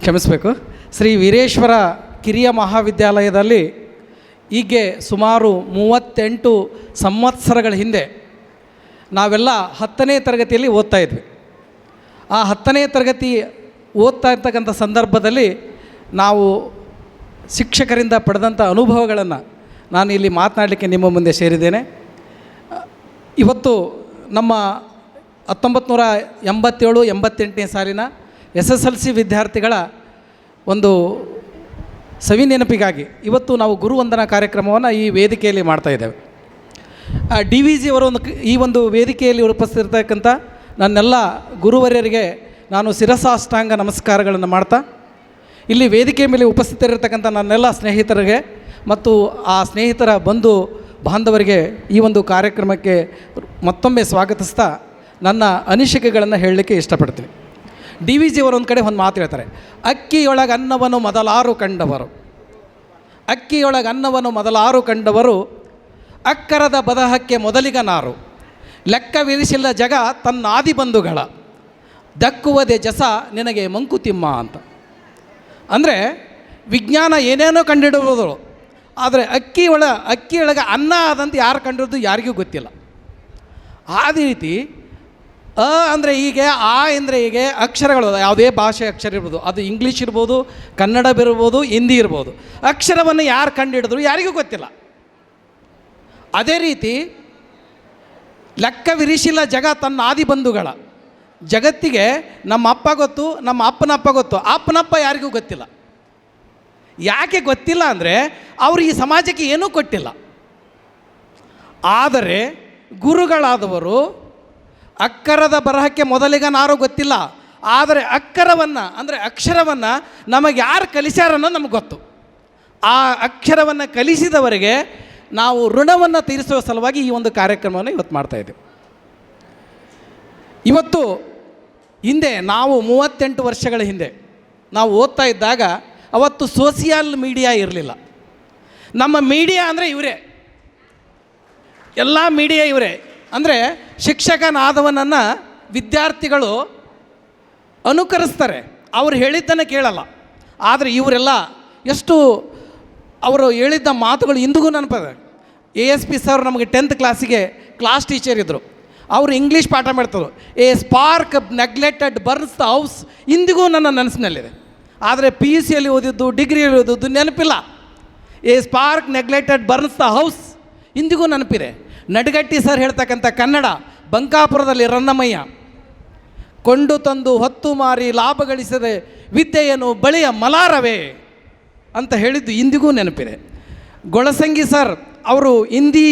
ಕ್ಷಮಿಸಬೇಕು. ಶ್ರೀ ವೀರೇಶ್ವರ ಕಿರಿಯ ಮಹಾವಿದ್ಯಾಲಯದಲ್ಲಿ ಹೀಗೆ ಸುಮಾರು 38 ಸಂವತ್ಸರಗಳ ಹಿಂದೆ ನಾವೆಲ್ಲ 10ನೇ ತರಗತಿಯಲ್ಲಿ ಓದ್ತಾ ಇದ್ವಿ. ಆ 10ನೇ ತರಗತಿ ಓದ್ತಾ ಇರ್ತಕ್ಕಂಥ ಸಂದರ್ಭದಲ್ಲಿ ನಾವು ಶಿಕ್ಷಕರಿಂದ ಪಡೆದಂಥ ಅನುಭವಗಳನ್ನು ನಾನು ಇಲ್ಲಿ ಮಾತನಾಡಲಿಕ್ಕೆ ನಿಮ್ಮ ಮುಂದೆ ಸೇರಿದ್ದೇನೆ. ಇವತ್ತು ನಮ್ಮ 1987-88ನೇ ಸಾಲಿನ SSLC ವಿದ್ಯಾರ್ಥಿಗಳ ಒಂದು ಸವಿ ನೆನಪಿಗಾಗಿ ಇವತ್ತು ನಾವು ಗುರುವಂದನಾ ಕಾರ್ಯಕ್ರಮವನ್ನು ಈ ವೇದಿಕೆಯಲ್ಲಿ ಮಾಡ್ತಾಯಿದ್ದೇವೆ. DVG ಅವರ ಈ ಒಂದು ವೇದಿಕೆಯಲ್ಲಿ ಉಪಸ್ಥಿತಿರ್ತಕ್ಕಂಥ ನನ್ನೆಲ್ಲ ಗುರುವರ್ಯರಿಗೆ ನಾನು ಶಿರಸಾಷ್ಟಾಂಗ ನಮಸ್ಕಾರಗಳನ್ನು ಮಾಡ್ತಾ, ಇಲ್ಲಿ ವೇದಿಕೆ ಮೇಲೆ ಉಪಸ್ಥಿತರಿರ್ತಕ್ಕಂಥ ನನ್ನೆಲ್ಲ ಸ್ನೇಹಿತರಿಗೆ ಮತ್ತು ಆ ಸ್ನೇಹಿತರ ಬಂಧು ಬಾಂಧವರಿಗೆ ಈ ಒಂದು ಕಾರ್ಯಕ್ರಮಕ್ಕೆ ಮತ್ತೊಮ್ಮೆ ಸ್ವಾಗತಿಸ್ತಾ ನನ್ನ ಅನಿಸಿಕೆಗಳನ್ನು ಹೇಳಲಿಕ್ಕೆ ಇಷ್ಟಪಡ್ತೀನಿ. DVG ಅವರು ಒಂದು ಕಡೆ ಒಂದು ಮಾತು ಹೇಳ್ತಾರೆ, ಅಕ್ಕಿಯೊಳಗೆ ಅನ್ನವನ್ನು ಮೊದಲಾರು ಕಂಡವರು, ಅಕ್ಕಿಯೊಳಗೆ ಅನ್ನವನ್ನು ಮೊದಲಾರು ಕಂಡವರು, ಅಕ್ಕರದ ಬದಹಕ್ಕೆ ಮೊದಲಿಗ ನಾರು, ಲೆಕ್ಕವಿರಿಸಿಲ್ಲ ಜಗ ತನ್ನ ಆದಿ ಬಂಧುಗಳ, ದಕ್ಕುವುದೇ ಜಸ ನಿನಗೆ ಮಂಕುತಿಮ್ಮ ಅಂತ. ಅಂದರೆ ವಿಜ್ಞಾನ ಏನೇನೋ ಕಂಡುಹಿಡಿಬೋದು, ಆದರೆ ಅಕ್ಕಿಯೊಳಗೆ ಅನ್ನ ಆದಂತ ಯಾರು ಕಂಡಿರೋದು ಯಾರಿಗೂ ಗೊತ್ತಿಲ್ಲ. ಆ ರೀತಿ ಅಂದರೆ ಹೀಗೆ ಆ ಅಂದರೆ ಹೀಗೆ ಅಕ್ಷರಗಳು, ಯಾವುದೇ ಭಾಷೆ ಅಕ್ಷರ ಇರ್ಬೋದು, ಅದು ಇಂಗ್ಲೀಷ್ ಇರ್ಬೋದು, ಕನ್ನಡ ಇರ್ಬೋದು, ಹಿಂದಿ ಇರ್ಬೋದು, ಅಕ್ಷರವನ್ನು ಯಾರು ಕಂಡುಹಿಡಿದ್ರು ಯಾರಿಗೂ ಗೊತ್ತಿಲ್ಲ. ಅದೇ ರೀತಿ ಲೆಕ್ಕವಿರಿಸಿಲ್ಲ ಜಗ ತನ್ನ ಆದಿ ಬಂಧುಗಳ, ಜಗತ್ತಿಗೆ ನಮ್ಮ ಅಪ್ಪ ಗೊತ್ತು, ನಮ್ಮ ಅಪ್ಪನ ಅಪ್ಪ ಗೊತ್ತು, ಅಪ್ಪನಪ್ಪ ಯಾರಿಗೂ ಗೊತ್ತಿಲ್ಲ. ಯಾಕೆ ಗೊತ್ತಿಲ್ಲ ಅಂದರೆ ಅವರು ಈ ಸಮಾಜಕ್ಕೆ ಏನೂ ಕೊಟ್ಟಿಲ್ಲ. ಆದರೆ ಗುರುಗಳಾದವರು ಅಕ್ಕರದ ಬರಹಕ್ಕೆ ಮೊದಲಿಗ ನಾರು ಗೊತ್ತಿಲ್ಲ, ಆದರೆ ಅಕ್ಕರವನ್ನು ಅಂದರೆ ಅಕ್ಷರವನ್ನು ನಮಗೆ ಯಾರು ಕಲಿಸ್ಯಾರನ್ನೋ ನಮಗೆ ಗೊತ್ತು. ಆ ಅಕ್ಷರವನ್ನು ಕಲಿಸಿದವರಿಗೆ ನಾವು ಋಣವನ್ನು ತೀರಿಸುವ ಸಲುವಾಗಿ ಈ ಒಂದು ಕಾರ್ಯಕ್ರಮವನ್ನು ಇವತ್ತು ಮಾಡ್ತಾಯಿದ್ದೇವೆ. ಇವತ್ತು ಹಿಂದೆ ನಾವು 38 ವರ್ಷಗಳ ಹಿಂದೆ ನಾವು ಓದ್ತಾ ಇದ್ದಾಗ ಅವತ್ತು ಸೋಷಿಯಲ್ ಮೀಡಿಯಾ ಇರಲಿಲ್ಲ. ನಮ್ಮ ಮೀಡಿಯಾ ಅಂದರೆ ಇವರೇ, ಎಲ್ಲ ಮೀಡಿಯಾ ಇವರೇ. ಅಂದರೆ ಶಿಕ್ಷಕನಾದವನನ್ನು ವಿದ್ಯಾರ್ಥಿಗಳು ಅನುಕರಿಸ್ತಾರೆ, ಅವರು ಹೇಳಿದ್ದನ್ನು ಕೇಳಲ್ಲ. ಆದರೆ ಇವರೆಲ್ಲ ಎಷ್ಟು ಅವರು ಹೇಳಿದ್ದ ಮಾತುಗಳು ಇಂದಿಗೂ ನೆನಪಿದೆ. ASP ಸರ್ ನಮಗೆ 10th ಕ್ಲಾಸಿಗೆ ಕ್ಲಾಸ್ ಟೀಚರ್ ಇದ್ದರು. ಅವರು ಇಂಗ್ಲೀಷ್ ಪಾಠ ಮಾಡ್ತಾರೆ. A spark neglected burns the house, ಇಂದಿಗೂ ನನ್ನ ನೆನಪಿನಲ್ಲಿದೆ. ಆದರೆ PUCಯಲ್ಲಿ ಓದಿದ್ದು, ಡಿಗ್ರಿಯಲ್ಲಿ ಓದಿದ್ದು ನೆನಪಿಲ್ಲ. A spark neglected burns the house ಇಂದಿಗೂ ನೆನಪಿದೆ. ನಡಗಟ್ಟಿ ಸರ್ ಹೇಳ್ತಕ್ಕಂಥ ಕನ್ನಡ, ಬಂಕಾಪುರದಲ್ಲಿ ರನ್ನಮಯ್ಯ, ಕೊಂಡು ತಂದು ಹೊತ್ತು ಮಾರಿ ಲಾಭ ಗಳಿಸದೆ ವಿದ್ಯೆಯನ್ನು ಬಳಿಯ ಮಲಾರವೇ ಅಂತ ಹೇಳಿದ್ದು ಇಂದಿಗೂ ನೆನಪಿದೆ. ಗೊಳಸಂಗಿ ಸರ್ ಅವರು ಹಿಂದಿ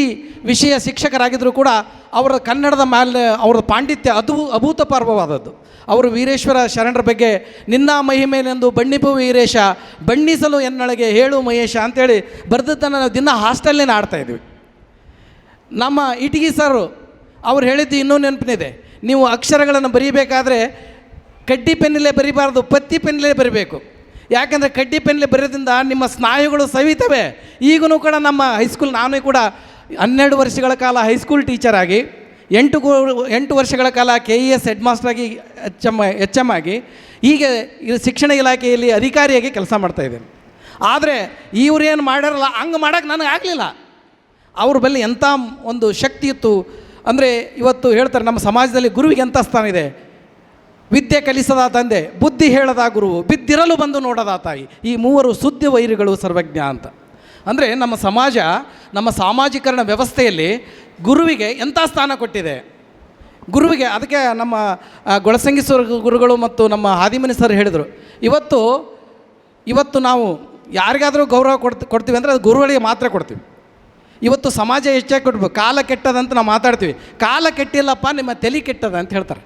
ವಿಷಯ ಶಿಕ್ಷಕರಾಗಿದ್ದರೂ ಕೂಡ ಅವರ ಕನ್ನಡದ ಮೇಲೆ ಅವರ ಪಾಂಡಿತ್ಯ ಅಭೂತಪೂರ್ವವಾದದ್ದು. ಅವರು ವೀರೇಶ್ವರ ಶರಣರ ಬಗ್ಗೆ ನಿನ್ನ ಮಹಿಮೇಲೆಂದು ಬಣ್ಣಿಪು ವೀರೇಶ ಬಣ್ಣಿಸಲು ಎನ್ನೊಳಗೆ ಹೇಳು ಮಹೇಶ ಅಂತೇಳಿ ಬರೆದದ್ದನ್ನು ನಾವು ದಿನ ಹಾಸ್ಟೆಲ್ನೇ ಆಡ್ತಾಯಿದ್ವಿ. ನಮ್ಮ ಇಟಗಿ ಸರ್ ಅವ್ರು ಹೇಳಿದ್ದು ಇನ್ನೂ ನೆನಪಿನಿದೆ, ನೀವು ಅಕ್ಷರಗಳನ್ನು ಬರೀಬೇಕಾದ್ರೆ ಕಡ್ಡಿ ಪೆನ್ನಲ್ಲೇ ಬರೀಬಾರ್ದು, ಪತ್ತಿ ಪೆನ್ನಲ್ಲೇ ಬರೀಬೇಕು. ಯಾಕಂದರೆ ಕಡ್ಡಿ ಪೆನ್ನಲ್ಲೇ ಬರೆಯೋದ್ರಿಂದ ನಿಮ್ಮ ಸ್ನಾಯುಗಳು ಸವಿತವೆ. ಈಗೂ ಕೂಡ ನಮ್ಮ ಹೈಸ್ಕೂಲ್, ನಾನೇ ಕೂಡ 12 ವರ್ಷಗಳ ಕಾಲ ಹೈಸ್ಕೂಲ್ ಟೀಚರ್ ಆಗಿ, 8 ವರ್ಷಗಳ ಕಾಲ KES ಹೆಡ್ ಮಾಸ್ಟರಾಗಿ HM ಆಗಿ, ಹೀಗೆ ಶಿಕ್ಷಣ ಇಲಾಖೆಯಲ್ಲಿ ಅಧಿಕಾರಿಯಾಗಿ ಕೆಲಸ ಮಾಡ್ತಾಯಿದ್ದೇನೆ. ಆದರೆ ಇವರೇನು ಮಾಡ್ಯಾರಲ್ಲ ಹಂಗೆ ಮಾಡೋಕ್ಕೆ ನನಗೆ ಆಗಲಿಲ್ಲ. ಅವ್ರ ಬಳಿ ಎಂಥ ಒಂದು ಶಕ್ತಿ ಇತ್ತು ಅಂದರೆ, ಇವತ್ತು ಹೇಳ್ತಾರೆ ನಮ್ಮ ಸಮಾಜದಲ್ಲಿ ಗುರುವಿಗೆ ಎಂಥ ಸ್ಥಾನ ಇದೆ. ವಿದ್ಯೆ ಕಲಿಸದ ತಂದೆ, ಬುದ್ಧಿ ಹೇಳದ ಗುರುವು, ಬಿದ್ದಿರಲು ಬಂದು ನೋಡದ ತಾಯಿ, ಈ ಮೂವರು ಸುದ್ದಿ ವೈರಿಗಳು ಸರ್ವಜ್ಞ ಅಂತ. ಅಂದರೆ ನಮ್ಮ ಸಮಾಜ, ನಮ್ಮ ಸಾಮಾಜೀಕರಣ ವ್ಯವಸ್ಥೆಯಲ್ಲಿ ಗುರುವಿಗೆ ಎಂಥ ಸ್ಥಾನ ಕೊಟ್ಟಿದೆ. ಗುರುವಿಗೆ ಅದಕ್ಕೆ ನಮ್ಮ ಗೊಳಸಂಗಿ ಗುರುಗಳು ಮತ್ತು ನಮ್ಮ ಹಾದಿಮನಿ ಸರ್ ಹೇಳಿದರು, ಇವತ್ತು ನಾವು ಯಾರಿಗಾದರೂ ಗೌರವ ಕೊಡ್ತೀವಿ ಅಂದರೆ ಅದು ಗುರುಗಳಿಗೆ ಮಾತ್ರ ಕೊಡ್ತೀವಿ. ಇವತ್ತು ಸಮಾಜ ಹೆಚ್ಚಾಗಿ ಕೊಡ್ಬೇಕು. ಕಾಲ ಕೆಟ್ಟದಂತ ನಾವು ಮಾತಾಡ್ತೀವಿ, ಕಾಲ ಕೆಟ್ಟಿಲ್ಲಪ್ಪ ನಿಮ್ಮ ತಲೆ ಕೆಟ್ಟದ ಅಂತ ಹೇಳ್ತಾರೆ.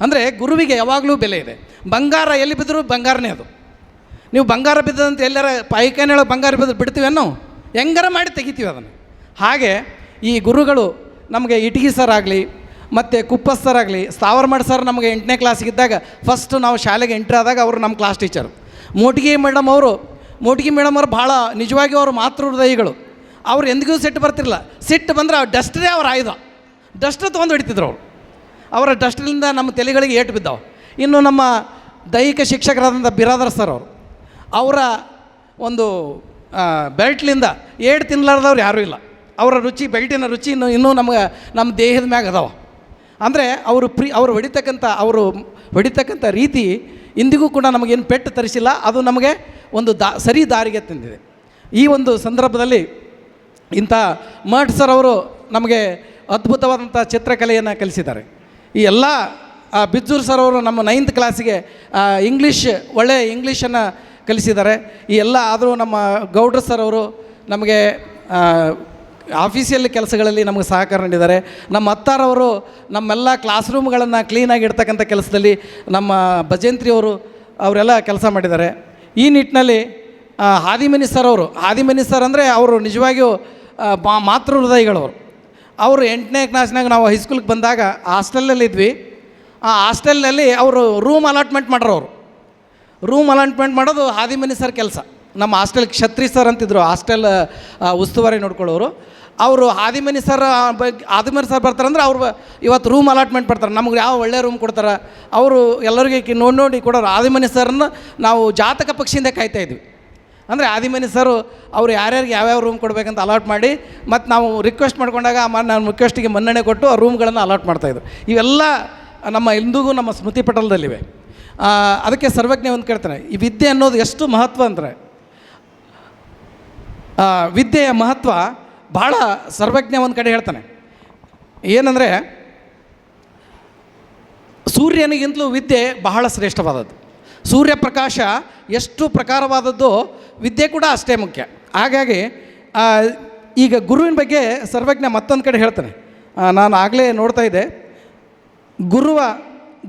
ಅಂದರೆ ಗುರುವಿಗೆ ಯಾವಾಗಲೂ ಬೆಲೆ ಇದೆ. ಬಂಗಾರ ಎಲ್ಲಿ ಬಿದ್ದರೂ ಬಂಗಾರನೇ ಅದು. ನೀವು ಬಂಗಾರ ಬಿದ್ದದಂತ ಎಲ್ಲರ ಪೈಖಾನೆಯೊಳಗೆ ಬಂಗಾರ ಬಿದ್ದು ಬಿಡ್ತೀವಿ ನಾವು, ಹೆಂಗಾರ ಮಾಡಿ ತೆಗಿತೀವಿ ಅದನ್ನು. ಹಾಗೆ ಈ ಗುರುಗಳು ನಮಗೆ ಇಟಗಿ ಸರ್ ಆಗಲಿ ಮತ್ತು ಕುಪ್ಪಸ್ ಸರ್ ಆಗಲಿ, ಸ್ಥಾವರಮಠ ಸರ್ ನಮಗೆ 8ನೇ ಕ್ಲಾಸಿಗಿದ್ದಾಗ ಫಸ್ಟ್ ನಾವು ಶಾಲೆಗೆ ಎಂಟ್ರಿ ಆದಾಗ ಅವರು ನಮ್ಮ ಕ್ಲಾಸ್ ಟೀಚರು. ಮೋಟಿಗೆ ಮೇಡಮ್ ಅವರು ಭಾಳ ನಿಜವಾಗಿ ಅವರು ಮಾತೃ ಹೃದಯಿಗಳು. ಅವ್ರು ಎಂದಿಗೂ ಸಿಟ್ಟು ಬರ್ತಿರಲಿಲ್ಲ. ಸಿಟ್ಟು ಬಂದರೆ ಡಸ್ಟ್ರೇ ಅವ್ರ ಆಯುಧ, ಡಸ್ಟ್ ತೊಗೊಂಡು ಹೊಡಿತಿದ್ರು ಅವರು. ಅವರ ಡಸ್ಟ್ರಿಂದ ನಮ್ಮ ತಲೆಗಳಿಗೆ ಏಟು ಬಿದ್ದಾವೆ. ಇನ್ನು ನಮ್ಮ ದೈಹಿಕ ಶಿಕ್ಷಕರಾದಂಥ ಬಿರಾದರ್ ಸರ್ ಅವರು, ಅವರ ಒಂದು ಬೆಲ್ಟ್ಲಿಂದ ಏಡ್ ತಿನ್ನಲಾರ್ದವ್ರು ಯಾರೂ ಇಲ್ಲ. ಅವರ ರುಚಿ, ಬೆಲ್ಟಿನ ರುಚಿ ಇನ್ನೂ ನಮಗೆ ನಮ್ಮ ದೇಹದ ಮ್ಯಾಗ ಅದಾವ. ಅಂದರೆ ಅವರು ಹೊಡಿತಕ್ಕಂಥ ರೀತಿ ಇಂದಿಗೂ ಕೂಡ ನಮಗೇನು ಪೆಟ್ಟು ತರಿಸಿಲ್ಲ. ಅದು ನಮಗೆ ಒಂದು ಸರಿ ದಾರಿಗೆ ತಂದಿದೆ. ಈ ಒಂದು ಸಂದರ್ಭದಲ್ಲಿ ಇಂಥ ಮಠ್ ಸರ್ ಅವರು ನಮಗೆ ಅದ್ಭುತವಾದಂಥ ಚಿತ್ರಕಲೆಯನ್ನು ಕಲಿಸಿದ್ದಾರೆ. ಈ ಎಲ್ಲ ಬಿಜ್ಜೂರು ಸರ್ ಅವರು ನಮ್ಮ 9th ಕ್ಲಾಸಿಗೆ ಒಳ್ಳೆಯ ಇಂಗ್ಲೀಷನ್ನು ಕಲಿಸಿದ್ದಾರೆ. ಈ ಎಲ್ಲ ಆದರೂ ನಮ್ಮ ಗೌಡ್ರ ಸರ್ ಅವರು ನಮಗೆ ಆಫೀಸಿಯಲ್ ಕೆಲಸಗಳಲ್ಲಿ ನಮಗೆ ಸಹಕಾರ ನೀಡಿದ್ದಾರೆ. ನಮ್ಮ ಅತ್ತಾರವರು ನಮ್ಮೆಲ್ಲ ಕ್ಲಾಸ್ ರೂಮ್ಗಳನ್ನು ಕ್ಲೀನಾಗಿ ಇಡ್ತಕ್ಕಂಥ ಕೆಲಸದಲ್ಲಿ ನಮ್ಮ ಭಜಂತ್ರಿಯವರು ಅವರೆಲ್ಲ ಕೆಲಸ ಮಾಡಿದ್ದಾರೆ. ಈ ನಿಟ್ಟಿನಲ್ಲಿ ಹಾದಿಮನಿ ಸರ್ ಅಂದರೆ ಅವರು ನಿಜವಾಗಿಯೂ ಮಾತೃ ಹೃದಯಗಳವರು. ಅವರು 8ನೇ ಕ್ಲಾಸ್ನಾಗ ನಾವು ಹೈಸ್ಕೂಲ್ಗೆ ಬಂದಾಗ ಹಾಸ್ಟೆಲಲ್ಲಿದ್ವಿ. ಆ ಹಾಸ್ಟೆಲ್ನಲ್ಲಿ ಅವರು ರೂಮ್ ಅಲಾಟ್ಮೆಂಟ್ ಮಾಡೋದು ಹಾದಿಮನಿ ಸರ್ ಕೆಲಸ. ನಮ್ಮ ಹಾಸ್ಟೆಲ್ ಕ್ಷತ್ರಿ ಸರ್ ಅಂತಿದ್ರು, ಹಾಸ್ಟೆಲ್ ಉಸ್ತುವಾರಿ ನೋಡ್ಕೊಳ್ಳೋರು. ಅವರು ಹಾದಿಮನಿ ಸರ್ ಬರ್ತಾರಂದ್ರೆ ಅವ್ರು ಇವತ್ತು ರೂಮ್ ಅಲಾಟ್ಮೆಂಟ್ ಮಾಡ್ತಾರೆ. ನಮಗೆ ಯಾವ ಒಳ್ಳೆಯ ರೂಮ್ ಕೊಡ್ತಾರೆ ಅವರು ಎಲ್ಲರಿಗೆ ನೋಡಿ ಕೊಡೋರು. ಹಾದಿಮನಿ ಸರ್ನ ನಾವು ಜಾತಕ ಪಕ್ಷಿಯಿಂದ ಕಾಯ್ತಾಯಿದ್ವಿ. ಅಂದರೆ ಆದಿಮನಿ ಸರು ಅವರು ಯಾರ್ಯಾರಿಗೆ ಯಾವ್ಯಾವ ರೂಮ್ ಕೊಡಬೇಕಂತ ಅಲಾಟ್ ಮಾಡಿ, ಮತ್ತು ನಾವು ರಿಕ್ವೆಸ್ಟ್ ಮಾಡ್ಕೊಂಡಾಗ ನಾನು ರಿಕ್ವೆಸ್ಟಿಗೆ ಮನ್ನಣೆ ಕೊಟ್ಟು ಆ ರೂಮ್ಗಳನ್ನು ಅಲಾಟ್ ಮಾಡ್ತಾಯಿದ್ರು. ಇವೆಲ್ಲ ನಮ್ಮ ಇಂದಿಗೂ ನಮ್ಮ ಸ್ಮೃತಿ ಪಟಲದಲ್ಲಿವೆ. ಅದಕ್ಕೆ ಸರ್ವಜ್ಞ ಒಂದು ಕೇಳ್ತಾನೆ, ಈ ವಿದ್ಯೆ ಅನ್ನೋದು ಎಷ್ಟು ಮಹತ್ವ ಅಂದರೆ, ವಿದ್ಯೆಯ ಮಹತ್ವ ಭಾಳ ಸರ್ವಜ್ಞ ಒಂದು ಕಡೆ ಹೇಳ್ತಾನೆ. ಏನಂದರೆ, ಸೂರ್ಯನಿಗಿಂತಲೂ ವಿದ್ಯೆ ಬಹಳ ಶ್ರೇಷ್ಠವಾದದ್ದು. ಸೂರ್ಯಪ್ರಕಾಶ ಎಷ್ಟು ಪ್ರಕಾರವಾದದ್ದು, ವಿದ್ಯೆ ಕೂಡ ಅಷ್ಟೇ ಮುಖ್ಯ. ಹಾಗಾಗಿ ಈಗ ಗುರುವಿನ ಬಗ್ಗೆ ಸರ್ವಜ್ಞ ಮತ್ತೊಂದು ಕಡೆ ಹೇಳ್ತಾನೆ. ನಾನು ಆಗಲೇ ನೋಡ್ತಾ ಇದ್ದೆ,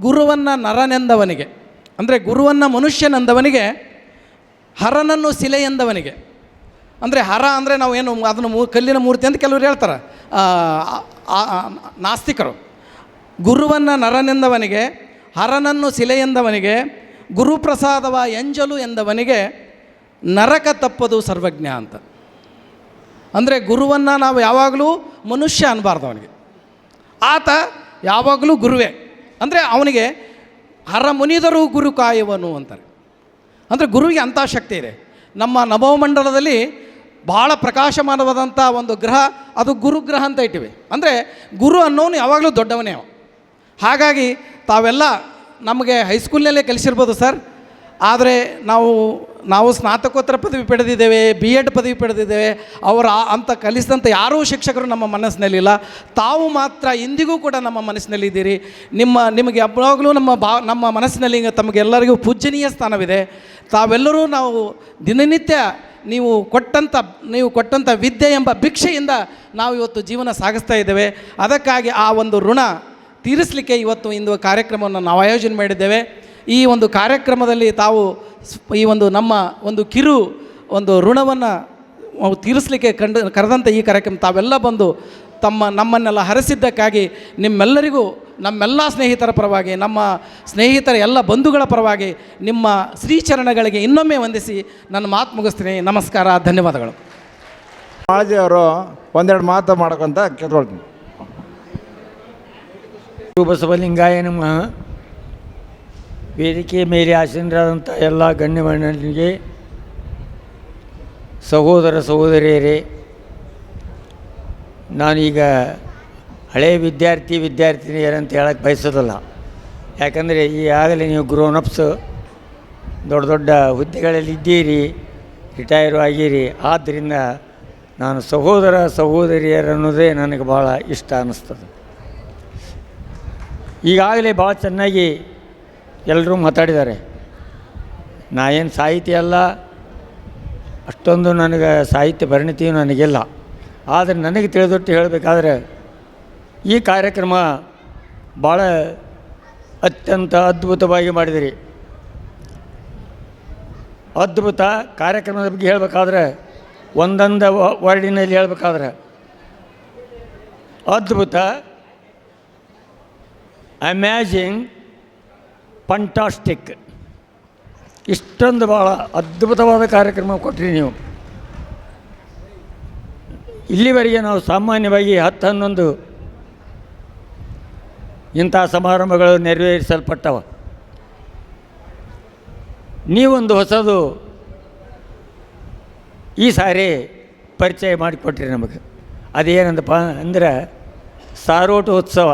ಗುರುವನ್ನು ನರನೆಂದವನಿಗೆ, ಅಂದರೆ ಗುರುವನ್ನು ಮನುಷ್ಯನೆಂದವನಿಗೆ, ಹರನನ್ನು ಶಿಲೆ ಎಂದವನಿಗೆ. ಅಂದರೆ ಹರ ಅಂದರೆ ನಾವು ಏನು ಅದನ್ನು ಕಲ್ಲಿನ ಮೂರ್ತಿ ಅಂತ ಕೆಲವರು ಹೇಳ್ತಾರೆ ನಾಸ್ತಿಕರು. ಗುರುವನ್ನು ನರನೆಂದವನಿಗೆ, ಹರನನ್ನು ಶಿಲೆ ಎಂದವನಿಗೆ, ಗುರುಪ್ರಸಾದವ ಎಂಜಲು ಎಂದವನಿಗೆ ನರಕ ತಪ್ಪದು ಸರ್ವಜ್ಞ ಅಂತ. ಅಂದರೆ ಗುರುವನ್ನು ನಾವು ಯಾವಾಗಲೂ ಮನುಷ್ಯ ಅನ್ನಬಾರ್ದು. ಅವನಿಗೆ ಆತ ಯಾವಾಗಲೂ ಗುರುವೇ. ಅಂದರೆ ಅವನಿಗೆ ಹರ ಮುನಿದರೂ ಗುರು ಕಾಯುವನು ಅಂತಾರೆ. ಅಂದರೆ ಗುರುವಿಗೆ ಅಂಥ ಶಕ್ತಿ ಇದೆ. ನಮ್ಮ ನಭೋಮಂಡಲದಲ್ಲಿ ಭಾಳ ಪ್ರಕಾಶಮಾನವಾದಂಥ ಒಂದು ಗ್ರಹ, ಅದು ಗುರುಗ್ರಹ ಅಂತ ಇಟ್ಟಿವೆ. ಅಂದರೆ ಗುರು ಅನ್ನೋನು ಯಾವಾಗಲೂ ದೊಡ್ಡವನೇ. ಹಾಗಾಗಿ ತಾವೆಲ್ಲ ನಮಗೆ ಹೈಸ್ಕೂಲ್ನಲ್ಲೇ ಕಲಿಸಿರ್ಬೋದು ಸರ್, ಆದರೆ ನಾವು ಸ್ನಾತಕೋತ್ತರ ಪದವಿ ಪಡೆದಿದ್ದೇವೆ, BEd ಪದವಿ ಪಡೆದಿದ್ದೇವೆ. ಅಂತ ಕಲಿಸಿದಂಥ ಯಾರೂ ಶಿಕ್ಷಕರು ನಮ್ಮ ಮನಸ್ಸಿನಲ್ಲಿಲ್ಲ. ತಾವು ಮಾತ್ರ ಇಂದಿಗೂ ಕೂಡ ನಮ್ಮ ಮನಸ್ಸಿನಲ್ಲಿದ್ದೀರಿ. ನಿಮಗೆ ಯಾವಾಗಲೂ ನಮ್ಮ ಮನಸ್ಸಿನಲ್ಲಿ ತಮಗೆಲ್ಲರಿಗೂ ಪೂಜ್ಯನೀಯ ಸ್ಥಾನವಿದೆ. ತಾವೆಲ್ಲರೂ ನಾವು ದಿನನಿತ್ಯ ನೀವು ಕೊಟ್ಟಂಥ ವಿದ್ಯೆ ಎಂಬ ಭಿಕ್ಷೆಯಿಂದ ನಾವು ಇವತ್ತು ಜೀವನ ಸಾಗಿಸ್ತಾ ಇದ್ದೇವೆ. ಅದಕ್ಕಾಗಿ ಆ ಒಂದು ಋಣ ತೀರಿಸಲಿಕ್ಕೆ ಇಂದು ಕಾರ್ಯಕ್ರಮವನ್ನು ನಾವು ಆಯೋಜನೆ ಮಾಡಿದ್ದೇವೆ. ಈ ಒಂದು ಕಾರ್ಯಕ್ರಮದಲ್ಲಿ ತಾವು ಈ ಒಂದು ನಮ್ಮ ಒಂದು ಋಣವನ್ನು ತೀರಿಸಲಿಕ್ಕೆ ಕರೆದಂಥ ಈ ಕಾರ್ಯಕ್ರಮ ತಾವೆಲ್ಲ ಬಂದು ನಮ್ಮನ್ನೆಲ್ಲ ಹರಸಿದ್ದಕ್ಕಾಗಿ ನಿಮ್ಮೆಲ್ಲರಿಗೂ, ನಮ್ಮೆಲ್ಲ ಸ್ನೇಹಿತರ ಪರವಾಗಿ, ನಮ್ಮ ಸ್ನೇಹಿತರ ಎಲ್ಲ ಬಂಧುಗಳ ಪರವಾಗಿ ನಿಮ್ಮ ಶ್ರೀಚರಣಗಳಿಗೆ ಇನ್ನೊಮ್ಮೆ ವಂದಿಸಿ ನನ್ನ ಮಾತು ಮುಗಿಸ್ತೀನಿ. ನಮಸ್ಕಾರ, ಧನ್ಯವಾದಗಳು. ಮಾಳಜಿಯವರು ಒಂದೆರಡು ಮಾತು ಮಾಡ್ಕೊಂತ ಕೇಳ್ಕೊಳ್ತೀನಿ. ಬಸವಲಿಂಗಾಯ ನಮಃ. ವೇದಿಕೆಯ ಮೇಲೆ ಆಸೀನರಾದಂಥ ಎಲ್ಲ ಗಣ್ಯಮಾನ್ಯರಿಗೆ, ಸಹೋದರ ಸಹೋದರಿಯರೇ, ನಾನೀಗ ಹಳೆಯ ವಿದ್ಯಾರ್ಥಿನಿಯರಂತ ಹೇಳಕ್ಕೆ ಬಯಸೋದಲ್ಲ. ಯಾಕಂದರೆ ಈಗಾಗಲೇ ನೀವು ಗ್ರೋನಪ್ಸ್ ದೊಡ್ಡ ದೊಡ್ಡ ಹುದ್ದೆಗಳಲ್ಲಿ ಇದ್ದೀರಿ, ರಿಟೈರು ಆಗಿರಿ. ಆದ್ದರಿಂದ ನಾನು ಸಹೋದರ ಸಹೋದರಿಯರನ್ನೋದೇ ನನಗೆ ಭಾಳ ಇಷ್ಟ ಅನ್ನಿಸ್ತದೆ. ಈಗಾಗಲೇ ಭಾಳ ಚೆನ್ನಾಗಿ ಎಲ್ಲರೂ ಮಾತಾಡಿದ್ದಾರೆ. ನಾ ಏನು ಸಾಹಿತಿ ಅಲ್ಲ, ಅಷ್ಟೊಂದು ನನಗೆ ಸಾಹಿತ್ಯ ಪರಿಣಿತಿಯೂ ನನಗಿಲ್ಲ. ಆದರೆ ನನಗೆ ತಿಳಿದೊಟ್ಟು ಹೇಳಬೇಕಾದ್ರೆ ಈ ಕಾರ್ಯಕ್ರಮ ಭಾಳ ಅತ್ಯಂತ ಅದ್ಭುತವಾಗಿ ಮಾಡಿದಿರಿ. ಅದ್ಭುತ ಕಾರ್ಯಕ್ರಮದ ಬಗ್ಗೆ ಹೇಳಬೇಕಾದ್ರೆ, ಒಂದೊಂದು ವರ್ಡಿನಲ್ಲಿ ಹೇಳಬೇಕಾದ್ರೆ ಅದ್ಭುತ, ಅಮ್ಯಾಜಿಂಗ್, ಫಂಟಾಸ್ಟಿಕ್, ಇಷ್ಟೊಂದು ಭಾಳ ಅದ್ಭುತವಾದ ಕಾರ್ಯಕ್ರಮ ಕೊಟ್ಟಿರಿ ನೀವು. ಇಲ್ಲಿವರೆಗೆ ನಾವು ಸಾಮಾನ್ಯವಾಗಿ 10-11 ಇಂಥ ಸಮಾರಂಭಗಳು ನೆರವೇರಿಸಲ್ಪಟ್ಟವ. ನೀವೊಂದು ಹೊಸದು ಈ ಸಾರಿ ಪರಿಚಯ ಮಾಡಿಕೊಟ್ರಿ ನಮಗೆ. ಅದೇನಂದಪ್ಪ ಅಂದ್ರೆ ಸಾರೋಟೋತ್ಸವ.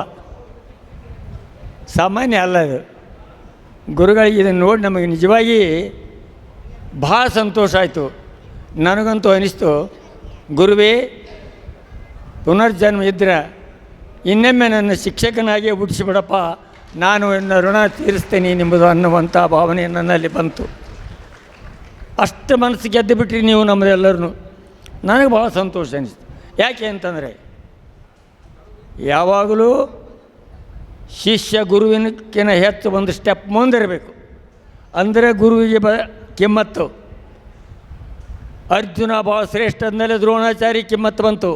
ಸಾಮಾನ್ಯ ಅಲ್ಲ ಅದು. ಗುರುಗಳಿಗೆ ಇದನ್ನು ನೋಡಿ ನಮಗೆ ನಿಜವಾಗಿ ಭಾಳ ಸಂತೋಷ ಆಯಿತು. ನನಗಂತೂ ಅನಿಸ್ತು, ಗುರುವೇ ಪುನರ್ಜನ್ಮ ಇದ್ದರೆ ಇನ್ನೊಮ್ಮೆ ನನ್ನ ಶಿಕ್ಷಕನಾಗಿಯೇ ಹುಟ್ಟಿಸಿಬಿಡಪ್ಪ, ನಾನು ನನ್ನ ಋಣ ತೀರಿಸ್ತೇನೆ ಎಂಬುದು ಅನ್ನುವಂಥ ಭಾವನೆ ನನ್ನಲ್ಲಿ ಬಂತು. ಅಷ್ಟು ಮನಸ್ಸು ಗೆದ್ದು ಬಿಟ್ರಿ ನೀವು ನಮ್ಮದೆಲ್ಲರೂ. ನನಗೆ ಭಾಳ ಸಂತೋಷ ಅನಿಸ್ತು. ಯಾಕೆ ಅಂತಂದರೆ ಯಾವಾಗಲೂ ಶಿಷ್ಯ ಗುರುವಿನಕ್ಕಿಂತ ಹೆಚ್ಚು ಒಂದು ಸ್ಟೆಪ್ ಮುಂದಿರಬೇಕು. ಅಂದರೆ ಗುರುವಿಗೆ ಕಿಮ್ಮತ್ತು. ಅರ್ಜುನ ಭಾಳ ಶ್ರೇಷ್ಠ ಅಂದಮೇಲೆ ದ್ರೋಣಾಚಾರಿ ಕಿಮ್ಮತ್ತು ಬಂತು.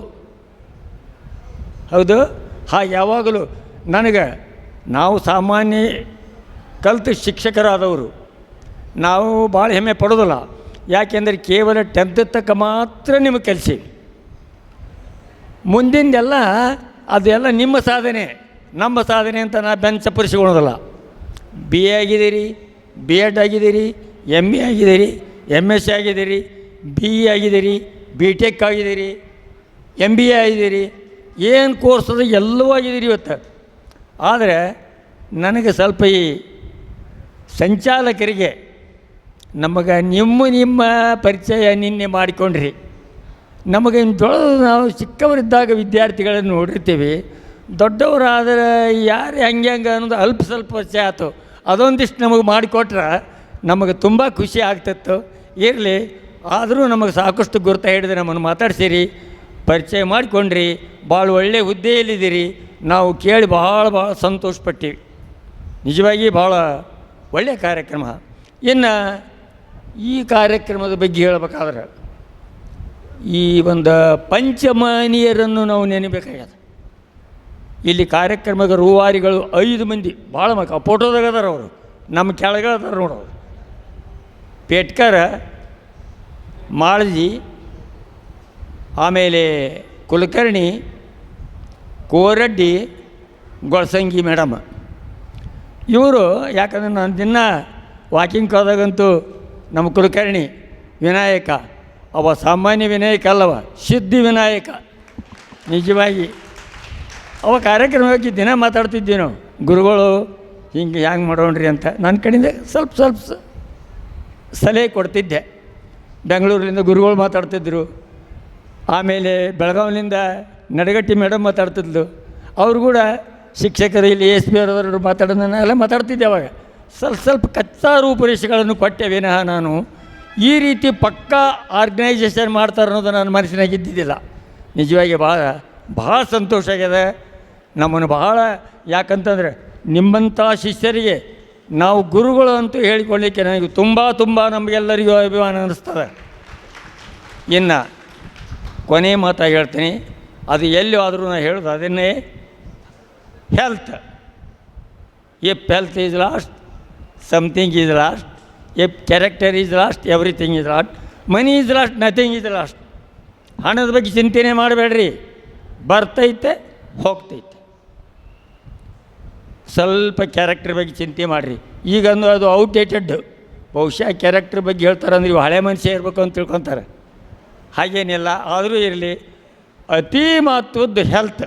ಹೌದು. ಹಾಗೆ ಯಾವಾಗಲೂ ನನಗೆ, ನಾವು ಸಾಮಾನ್ಯ ಕಲಿತು ಶಿಕ್ಷಕರಾದವರು ನಾವು ಭಾಳ ಹೆಮ್ಮೆ ಪಡೋದಿಲ್ಲ. ಯಾಕೆಂದರೆ ಕೇವಲ 10th ತನಕ ಮಾತ್ರ ನಿಮಗೆ ಕಲಿಸೀವಿ. ಮುಂದಿಂದೆಲ್ಲ ಅದೆಲ್ಲ ನಿಮ್ಮ ಸಾಧನೆ, ನಮ್ಮ ಸಾಧನೆ ಅಂತ ನಾ ಬೆನ್ನು ಚಪ್ಪರಿಸಿಕೊಳ್ಳೋದಿಲ್ಲ. BA ಆಗಿದ್ದೀರಿ, B.Ed ಆಗಿದ್ದೀರಿ, MA ಆಗಿದ್ದೀರಿ, MSc ಆಗಿದ್ದೀರಿ, BE ಆಗಿದ್ದೀರಿ, B.Tech ಆಗಿದ್ದೀರಿ, MBA ಆಗಿದ್ದೀರಿ, ಏನು ಕೋರ್ಸ್ ಅದು ಎಲ್ಲವೂ ಆಗಿದ್ದೀರಿ ಇವತ್ತು. ಆದರೆ ನನಗೆ ಸ್ವಲ್ಪ ಈ ಸಂಚಾಲಕರಿಗೆ ನಮಗೆ ನಿಮ್ಮ ಪರಿಚಯ ನಿನ್ನೆ ಮಾಡಿಕೊಂಡ್ರಿ. ನಮಗೆ ನಾವು ಚಿಕ್ಕವರಿದ್ದಾಗ ವಿದ್ಯಾರ್ಥಿಗಳನ್ನು ನೋಡಿರ್ತೀವಿ. ದೊಡ್ಡವರಾದರೆ ಯಾರು ಹೆಂಗೆ ಅನ್ನೋದು ಅಲ್ಪ ಸ್ವಲ್ಪ ಪರಿಚಯ ಆಯ್ತು. ಅದೊಂದಿಷ್ಟು ನಮಗೆ ಮಾಡಿಕೊಟ್ರೆ ನಮಗೆ ತುಂಬ ಖುಷಿ ಆಗ್ತಿತ್ತು. ಇರಲಿ, ಆದರೂ ನಮಗೆ ಸಾಕಷ್ಟು ಗುರುತ ಹಿಡಿದು ನಮ್ಮನ್ನು ಮಾತಾಡ್ಸಿರಿ, ಪರಿಚಯ ಮಾಡಿಕೊಂಡ್ರಿ, ಭಾಳ ಒಳ್ಳೆಯ ಹುದ್ದೆಯಲ್ಲಿದ್ದೀರಿ. ನಾವು ಕೇಳಿ ಭಾಳ ಸಂತೋಷಪಟ್ಟಿವಿ. ನಿಜವಾಗಿ ಭಾಳ ಒಳ್ಳೆಯ ಕಾರ್ಯಕ್ರಮ. ಇನ್ನು ಈ ಕಾರ್ಯಕ್ರಮದ ಬಗ್ಗೆ ಹೇಳಬೇಕಾದ್ರೆ ಈ ಒಂದು ಪಂಚಮಹನೀಯರನ್ನು ನಾವು ನೆನಬೇಕಾಗ್ಯದ. ಇಲ್ಲಿ ಕಾರ್ಯಕ್ರಮದ ರೂವಾರಿಗಳು 5 ಮಂದಿ ಭಾಳ ಫೋಟೋದಾಗ ಅದಾರ. ಅವರು ನಮ್ಮ ಕೆಳಗದಾರ ನೋಡೋರು. ಪೇಟ್ಕರ, ಮಾಳ್ಜಿ, ಆಮೇಲೆ ಕುಲಕರ್ಣಿ, ಕೋರಡ್ಡಿ, ಗೊಳಸಂಗಿ ಮೇಡಮ್. ಇವರು ಯಾಕಂದ್ರೆ ನಾನು ದಿನ ವಾಕಿಂಗ್ ಹೋದಾಗಂತೂ ನಮ್ಮ ಕುಲಕರ್ಣಿ ವಿನಾಯಕ, ಅವ ಸಾಮಾನ್ಯ ವಿನಾಯಕ ಅಲ್ಲವ, ಸಿದ್ಧಿ ವಿನಾಯಕ. ನಿಜವಾಗಿ ಅವ ಕಾರ್ಯಕ್ರಮಕ್ಕೆ ದಿನ ಮಾತಾಡ್ತಿದ್ವಿ ನಾವು. ಗುರುಗಳು ಹಿಂಗೆ ಹ್ಯಾಂಗೆ ಮಾಡೋಣ್ರಿ ಅಂತ ನನ್ನ ಕಡೆಯಿಂದ ಸ್ವಲ್ಪ ಸಲಹೆ ಕೊಡ್ತಿದ್ದೆ. ಬೆಂಗಳೂರಿನಿಂದ ಗುರುಗಳು ಮಾತಾಡ್ತಿದ್ರು. ಆಮೇಲೆ ಬೆಳಗಾವಿನಿಂದ ನಡಗಟ್ಟಿ ಮೇಡಮ್ ಮಾತಾಡ್ತಿದ್ಲು. ಅವರು ಕೂಡ ಶಿಕ್ಷಕರು ಇಲ್ಲಿ SP ಅವರವರು ಮಾತಾಡೋದನ್ನ ಎಲ್ಲ ಮಾತಾಡ್ತಿದ್ದೆ. ಅವಾಗ ಸ್ವಲ್ಪ ಕಚ್ಚಾ ರೂಪುರೇಷೆಗಳನ್ನು ಕೊಟ್ಟೆ ವಿನಃ ನಾನು ಈ ರೀತಿ ಪಕ್ಕಾ ಆರ್ಗನೈಜೇಷನ್ ಮಾಡ್ತಾರೆ ಅನ್ನೋದು ನನ್ನ ಮನಸ್ಸಿನಾಗ ಇದ್ದಿದ್ದಿಲ್ಲ. ನಿಜವಾಗಿ ಭಾಳ ಸಂತೋಷ ಆಗ್ಯದ. ನಮ್ಮನ್ನು ಭಾಳ, ಯಾಕಂತಂದರೆ ನಿಮ್ಮಂಥ ಶಿಷ್ಯರಿಗೆ ನಾವು ಗುರುಗಳು ಅಂತೂ ಹೇಳಿಕೊಳ್ಳಿಕ್ಕೆ ನನಗೆ ತುಂಬ ನಮಗೆಲ್ಲರಿಗೂ ಅಭಿಮಾನ ಅನ್ನಿಸ್ತದೆ. ಇನ್ನು ಕೊನೆ ಮಾತಾಗಿ ಹೇಳ್ತೀನಿ, ಅದು ಎಲ್ಲಿ ಆದರೂ ನಾನು ಹೇಳೋದು ಅದನ್ನೇ, health. If health is last, something is last. If character is last, everything is last. Money is last, nothing is last. ಹಣದ ಬಗ್ಗೆ ಚಿಂತೆನೇ ಮಾಡಬೇಡ್ರಿ. ಬರ್ತೈತೆ ಹೋಗ್ತೈತೆ. ಸ್ವಲ್ಪ ಕ್ಯಾರೆಕ್ಟರ್ ಬಗ್ಗೆ ಚಿಂತೆ ಮಾಡಿರಿ. ಈಗಂದು ಅದು ಔಟ್ಡೇಟೆಡ್. ಬಹುಶಃ ಕ್ಯಾರೆಕ್ಟರ್ ಬಗ್ಗೆ ಹೇಳ್ತಾರೆ ಅಂದ್ರೆ ಇವು ಹಳೆ ಮನುಷ್ಯ ಇರಬೇಕು ಅಂತ ತಿಳ್ಕೊತಾರೆ. ಹಾಗೇನಿಲ್ಲ. ಆದರೂ ಇರಲಿ, ಅತಿ ಮಹತ್ವದ್ದು ಹೆಲ್ತ್.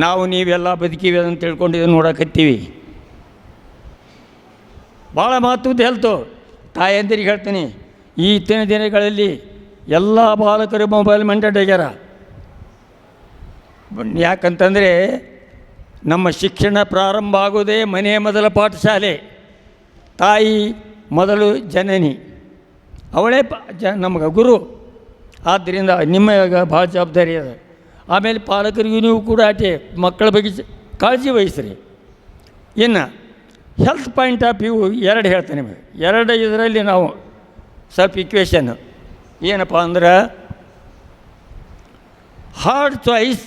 ನಾವು ನೀವೆಲ್ಲ ಬದುಕಿವಿ ಅಂತ ತಿಳ್ಕೊಂಡಿದ್ದು ನೋಡಕತ್ತೀವಿ. ಭಾಳ ಮಹತ್ವದ್ದು ಹೆಲ್ತು. ತಾಯಂದಿರಿಗೆ ಹೇಳ್ತೀನಿ, ಈಗಿನ ದಿನಗಳಲ್ಲಿ ಎಲ್ಲ ಬಾಲಕರು ಮೊಬೈಲ್ ಮೆಂಟೆಡ್ ಆಗ್ಯಾರ. ಯಾಕಂತಂದರೆ ನಮ್ಮ ಶಿಕ್ಷಣ ಪ್ರಾರಂಭ ಆಗೋದೇ ಮನೆಯ ಮೊದಲ ಪಾಠಶಾಲೆ. ತಾಯಿ ಮೊದಲು ಜನನಿ, ಅವಳೇ ನಮಗೆ ಗುರು. ಆದ್ದರಿಂದ ನಿಮಗೆ ಭಾಳ ಜವಾಬ್ದಾರಿ ಅದ. ಆಮೇಲೆ ಪಾಲಕರಿಗೂ ನೀವು ಕೂಡ ಅಷ್ಟೇ ಮಕ್ಕಳ ಬಗ್ಗೆ ಕಾಳಜಿ ವಹಿಸ್ರಿ. ಇನ್ನು ಹೆಲ್ತ್ ಪಾಯಿಂಟ್ ಆಫ್ ವ್ಯೂ 2 ಹೇಳ್ತೇನೆ ನಿಮಗೆ. 2 ಇದರಲ್ಲಿ ನಾವು ಸ್ವಲ್ಪ ಇಕ್ವೇಷನ್ ಏನಪ್ಪ ಅಂದ್ರೆ, hard choice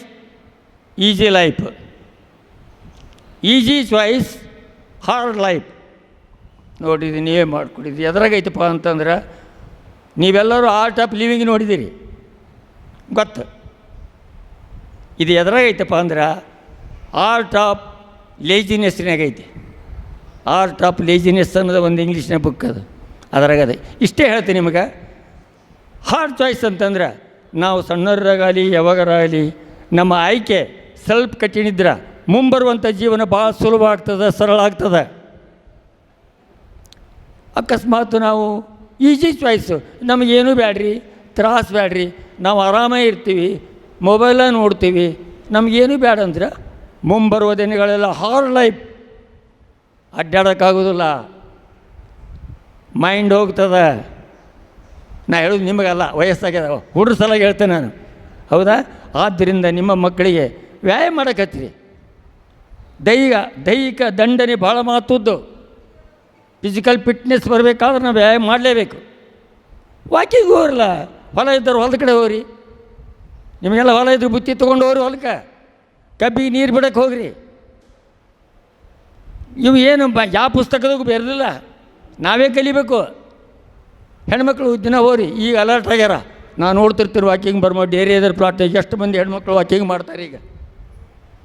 easy life, easy choice hard life. ನೋಡಿದ್ದು ನೀವೇ ಮಾಡಿಕೊಡಿದ್ರಿ. ಎದ್ರಾಗೈತಪ್ಪ ಅಂತಂದ್ರೆ, ನೀವೆಲ್ಲರೂ ಆರ್ಟ್ ಆಫ್ ಲಿವಿಂಗ್ ನೋಡಿದ್ದೀರಿ, ಗೊತ್ತು. ಇದು ಎದ್ರಾಗೈತಪ್ಪ ಅಂದ್ರೆ ಆರ್ಟ್ ಆಫ್ ಲೇಜಿನೆಸ್ನಾಗೈತಿ. ಆರ್ಟ್ ಆಫ್ ಲೇಜಿನೆಸ್ ಅನ್ನೋದು ಒಂದು ಇಂಗ್ಲೀಷ್ನ ಬುಕ್ ಅದು, ಅದರಾಗದೆ ಇಷ್ಟೇ ಹೇಳ್ತೀನಿ ನಿಮಗೆ. ಹಾರ್ಡ್ ಚಾಯ್ಸ್ ಅಂತಂದ್ರೆ ನಾವು ಸಣ್ಣವರಾಗಲಿ ಯಾವಾಗರಾಗಲಿ ನಮ್ಮ ಆಯ್ಕೆ ಸ್ವಲ್ಪ ಕಠಿಣ ಇದ್ರೆ ಮುಂಬರುವಂಥ ಜೀವನ ಭಾಳ ಸುಲಭ ಆಗ್ತದೆ, ಸರಳ ಆಗ್ತದೆ. ಅಕಸ್ಮಾತ್ ನಾವು ಈಜಿ ಚಾಯ್ಸು, ನಮಗೇನು ಬೇಡ್ರಿ, ತ್ರಾಸು ಬೇಡ್ರಿ, ನಾವು ಆರಾಮಾಗಿ ಇರ್ತೀವಿ, ಮೊಬೈಲ ನೋಡ್ತೀವಿ, ನಮಗೇನು ಬೇಡ ಅಂದ್ರೆ ಮುಂಬರುವ ದಿನಗಳೆಲ್ಲ ಹಾರ್ಡ್ ಲೈಫ್, ಅಡ್ಡಾಡೋಕ್ಕಾಗೋದಿಲ್ಲ, ಮೈಂಡ್ ಹೋಗ್ತದೆ. ನಾ ಹೇಳೋದು ನಿಮಗಲ್ಲ, ವಯಸ್ಸಾಗ್ಯದ ಹುಡುಗ್ರ ಸಲ ಹೇಳ್ತೇನೆ ನಾನು, ಹೌದಾ? ಆದ್ದರಿಂದ ನಿಮ್ಮ ಮಕ್ಕಳಿಗೆ ವ್ಯಾಯಾಮ ಮಾಡಕತ್ತೀರಿ. ದೈಹಿಕ ದಂಡನೆ ಭಾಳ ಮಹತ್ವದ್ದು. ಫಿಸಿಕಲ್ ಫಿಟ್ನೆಸ್ ಬರಬೇಕಾದ್ರೆ ನಾವು ವ್ಯಾಯಾಮ ಮಾಡಲೇಬೇಕು. ವಾಕಿಂಗ್ ಹೋಗ್ರಲ್ಲ, ಹೊಲ ಇದ್ದರು ಹೊಲದ ಕಡೆ ಹೋಗ್ರಿ, ನಿಮಗೆಲ್ಲ ಹೊಲ ಇದ್ರೆ ಬುತ್ತಿ ತೊಗೊಂಡು ಹೋಗ್ರಿ ಹೊಲಕ್ಕೆ, ಕಬ್ಬಿಗೆ ನೀರು ಬಿಡೋಕ್ಕೆ ಹೋಗ್ರಿ. ಇವು ಏನು ಯಾವ ಪುಸ್ತಕದಾಗೂ ಬೆರೆದಿಲ್ಲ, ನಾವೇ ಕಲಿಬೇಕು. ಹೆಣ್ಮಕ್ಳು ದಿನ ಹೋಗ್ರಿ, ಈಗ ಅಲರ್ಟ್ ಆಗ್ಯಾರ. ನಾನು ನೋಡ್ತಿರ್ತೀರಿ ವಾಕಿಂಗ್ ಬರ್ಮೋ ಡೇರಿ ಎದರ್ ಪ್ಲಾಟ್ನಾಗ ಎಷ್ಟು ಮಂದಿ ಹೆಣ್ಮಕ್ಳು ವಾಕಿಂಗ್ ಮಾಡ್ತಾರೆ. ಈಗ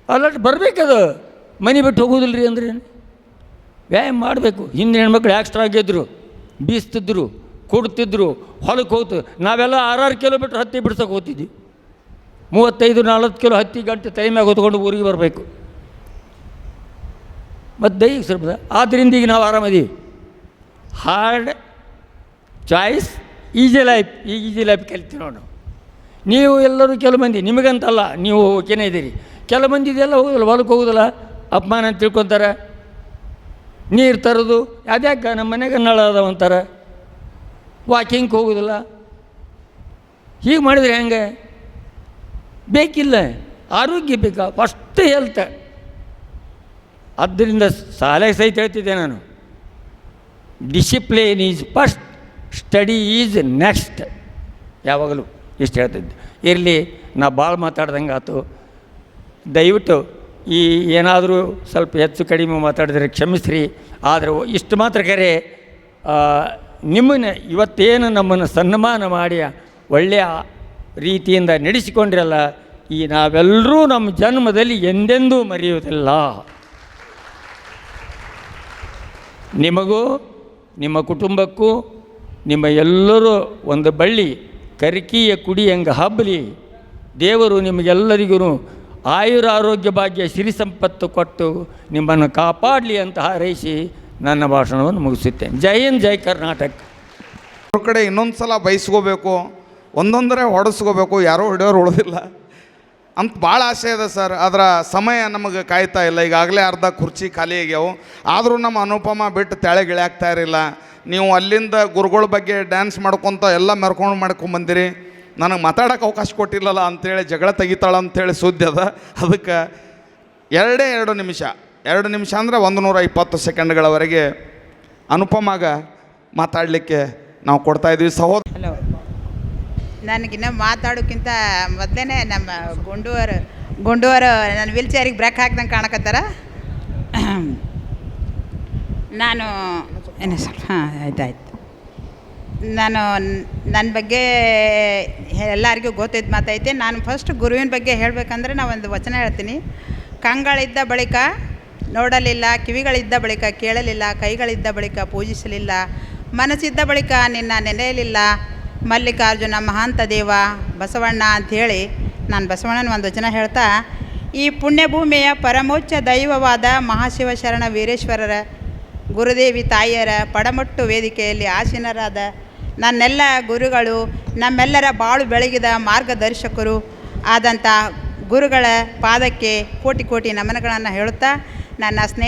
ಅಲರ್ಟ್ ಬರಬೇಕದು, ಮನೆ ಬಿಟ್ಟು ಹೋಗೋದಿಲ್ಲ ರೀ ಅಂದ್ರೆ ವ್ಯಾಯಾಮ ಮಾಡಬೇಕು. ಹಿಂದಿನ ಹೆಣ್ಮಕ್ಳು ಯಾಕೆ ಸ್ಟ್ರಾಂಗ್ ಇದ್ದರು, ಬೀಸ್ತಿದ್ರು, ಕೊಡ್ತಿದ್ರು, ಹೊಲಕ್ಕೆ ಹೋಗ್ತು. ನಾವೆಲ್ಲ 6 ಕಿಲೋಮೀಟ್ರ್ ಹತ್ತಿ ಬಿಡ್ಸೋಕೆ ಹೋಗ್ತಿದ್ವಿ. 35-40 ಕಿಲೋ ಹತ್ತಿ ಗಂಟೆ ತಲೆ ಮ್ಯಾಗ ಹೊತ್ಕೊಂಡು ಊರಿಗೆ ಬರಬೇಕು. ಮತ್ತು ದೈಹಿಕ ಸ್ವಲ್ಪ, ಆದ್ದರಿಂದ ಈಗ ನಾವು ಆರಾಮದೀವಿ. ಹಾರ್ಡ್ ಚಾಯ್ಸ್ ಈಜಿ ಲೈಫ್, ಈಗ ಈಜಿ ಲೈಫ್ ಕಲಿತೀವಿ ನೋಡಿ ನಾವು. ನೀವು ಎಲ್ಲರೂ ಕೆಲವು ಮಂದಿ, ನಿಮಗಂತಲ್ಲ, ನೀವು ಓಕೆನೇ ಇದ್ದೀರಿ. ಕೆಲವು ಮಂದಿ ಇದೆಲ್ಲ ಹೋಗೋದಿಲ್ಲ, ಹೊಲಕ್ಕೆ ಹೋಗೋದಿಲ್ಲ, ಅಪಮಾನ ಅಂತ ತಿಳ್ಕೊತಾರೆ. ನೀರು ತರೋದು ಅದ್ಯಾಕೆ, ನಮ್ಮ ಮನೆಗೆ ನಳ ಅದಾವ ಅಂತಾರೆ. ವಾಕಿಂಗ್ ಹೋಗೋದಿಲ್ಲ. ಹೀಗೆ ಮಾಡಿದರೆ ಹೆಂಗೆ? ಬೇಕಿಲ್ಲ, ಆರೋಗ್ಯ ಬೇಕಾ, ಫಸ್ಟ್ ಹೆಲ್ತ್. ಆದ್ದರಿಂದ ಶಾಲೆಗೆ ಸಹಿತ ಹೇಳ್ತಿದ್ದೆ ನಾನು, discipline is first, study is next. ಯಾವಾಗಲೂ ಇಷ್ಟು ಹೇಳ್ತಿದ್ದೆ. ಇರಲಿ, ನಾ ಭಾಳ ಮಾತಾಡ್ದಂಗೆ ಆಯ್ತು. ದಯವಿಟ್ಟು ಈ ಏನಾದರೂ ಸ್ವಲ್ಪ ಹೆಚ್ಚು ಕಡಿಮೆ ಮಾತಾಡಿದ್ರೆ ಕ್ಷಮಿಸ್ರಿ. ಆದರೆ ಇಷ್ಟು ಮಾತ್ರ ಕರೆ, ನಿಮ್ಮನ್ನು ಇವತ್ತೇನು ನಮ್ಮನ್ನು ಸನ್ಮಾನ ಮಾಡಿ ಒಳ್ಳೆಯ ರೀತಿಯಿಂದ ನಡೆಸಿಕೊಂಡ್ರಲ್ಲ, ಈ ನಾವೆಲ್ಲರೂ ನಮ್ಮ ಜನ್ಮದಲ್ಲಿ ಎಂದೆಂದೂ ಮರೆಯುವುದಿಲ್ಲ. ನಿಮಗೂ ನಿಮ್ಮ ಕುಟುಂಬಕ್ಕೂ ನಿಮ್ಮ ಎಲ್ಲರೂ ಒಂದು ಬಳ್ಳಿ ಕರಿಕಿಯ ಕುಡಿಯಂಗೆ ಹಬ್ಬಲಿ. ದೇವರು ನಿಮಗೆಲ್ಲರಿಗೂ ಆಯುರ ಆರೋಗ್ಯ ಭಾಗ್ಯ ಸಿರಿ ಸಂಪತ್ತು ಕೊಟ್ಟು ನಿಮ್ಮನ್ನು ಕಾಪಾಡಲಿ ಅಂತ ಹಾರೈಸಿ ನನ್ನ ಭಾಷಣವನ್ನು ಮುಗಿಸುತ್ತೇನೆ. ಜೈ ಹಿಂದ್, ಜೈ ಕರ್ನಾಟಕ. ಅವ್ರ ಕಡೆ ಇನ್ನೊಂದು ಸಲ ಬಯಸ್ಕೋಬೇಕು, ಒಂದೊಂದರೇ ಹೊಡೆಸ್ಕೋಬೇಕು, ಯಾರೂ ಹೊಡೆಯೋರು ಉಳಿದಿಲ್ಲ ಅಂತ ಭಾಳ ಆಸೆ ಇದೆ ಸರ್. ಅದರ ಸಮಯ ನಮಗೆ ಕಾಯ್ತಾ ಇಲ್ಲ. ಈಗಾಗಲೇ ಅರ್ಧ ಕುರ್ಚಿ ಖಾಲಿ ಆಗ್ಯಾವು. ಆದರೂ ನಮ್ಮ ಅನುಪಮ ಬಿಟ್ಟು ತೆಳಗಿಳಿಯಾಗ್ತಾ ಇರಲಿಲ್ಲ. ನೀವು ಅಲ್ಲಿಂದ ಗುರುಗಳ ಬಗ್ಗೆ ಡ್ಯಾನ್ಸ್ ಮಾಡ್ಕೊತ ಎಲ್ಲ ಮೆರ್ಕೊಂಡು ಮಾಡ್ಕೊಂಬಂದಿರಿ. ನನಗೆ ಮಾತಾಡೋಕೆ ಅವಕಾಶ ಕೊಟ್ಟಿಲ್ಲಲ್ಲ ಅಂಥೇಳಿ ಜಗಳ ತೆಗಿತಾಳೆ ಅಂಥೇಳಿ ಸುದ್ದಿ ಅದ. ಅದಕ್ಕೆ 2 ನಿಮಿಷ ಅಂದರೆ 120 ಸೆಕೆಂಡ್ಗಳವರೆಗೆ ಅನುಪಮಾಗ ಮಾತಾಡಲಿಕ್ಕೆ ನಾವು ಕೊಡ್ತಾಯಿದ್ವಿ. ಸಹೋದರ, ಹಲೋ, ನನಗಿನ್ನ ಮಾತಾಡೋಕ್ಕಿಂತ ಮೊದಲೇ ನಮ್ಮ ಗುಂಡೂವರು ನನ್ನ ವೀಲ್ ಚೇರಿಗೆ ಬ್ರೇಕ್ ಹಾಕ್ದಂಗೆ ಕಾಣಕತ್ತಾರ. ನಾನು ಏನು ಸ್ವಲ್ಪ ಆಯ್ತಾಯ್ತು. ನಾನು ನನ್ನ ಬಗ್ಗೆ ಎಲ್ಲರಿಗೂ ಗೊತ್ತಿದ್ದು ಮಾತೈತೆ. ನಾನು ಫಸ್ಟ್ ಗುರುವಿನ ಬಗ್ಗೆ ಹೇಳಬೇಕಂದ್ರೆ ನಾವು ಒಂದು ವಚನ ಹೇಳ್ತೀನಿ. ಕಂಗಳಿದ್ದ ಬಳಿಕ ನೋಡಲಿಲ್ಲ, ಕಿವಿಗಳಿದ್ದ ಬಳಿಕ ಕೇಳಲಿಲ್ಲ, ಕೈಗಳಿದ್ದ ಬಳಿಕ ಪೂಜಿಸಲಿಲ್ಲ, ಮನಸ್ಸಿದ್ದ ಬಳಿಕ ನಿನ್ನ ನೆನೆಯಲಿಲ್ಲ, ಮಲ್ಲಿಕಾರ್ಜುನ ಮಹಾಂತ ದೇವ ಬಸವಣ್ಣ ಅಂಥೇಳಿ ನಾನು ಬಸವಣ್ಣನ ಒಂದು ವಚನ ಹೇಳ್ತಾ, ಈ ಪುಣ್ಯಭೂಮಿಯ ಪರಮೋಚ್ಚ ದೈವವಾದ ಮಹಾಶಿವ ಶರಣ ವೀರೇಶ್ವರರ ಗುರುದೇವಿ ತಾಯಿಯರ ಪಡಮಟ್ಟು ವೇದಿಕೆಯಲ್ಲಿ ಆಸೀನರಾದ ನನ್ನೆಲ್ಲ ಗುರುಗಳು, ನಮ್ಮೆಲ್ಲರ ಬಾಳು ಬೆಳಗಿದ ಮಾರ್ಗದರ್ಶಕರು ಆದಂಥ ಗುರುಗಳ ಪಾದಕ್ಕೆ ಕೋಟಿ ಕೋಟಿ ನಮನಗಳನ್ನು ಹೇಳುತ್ತಾ ನನ್ನ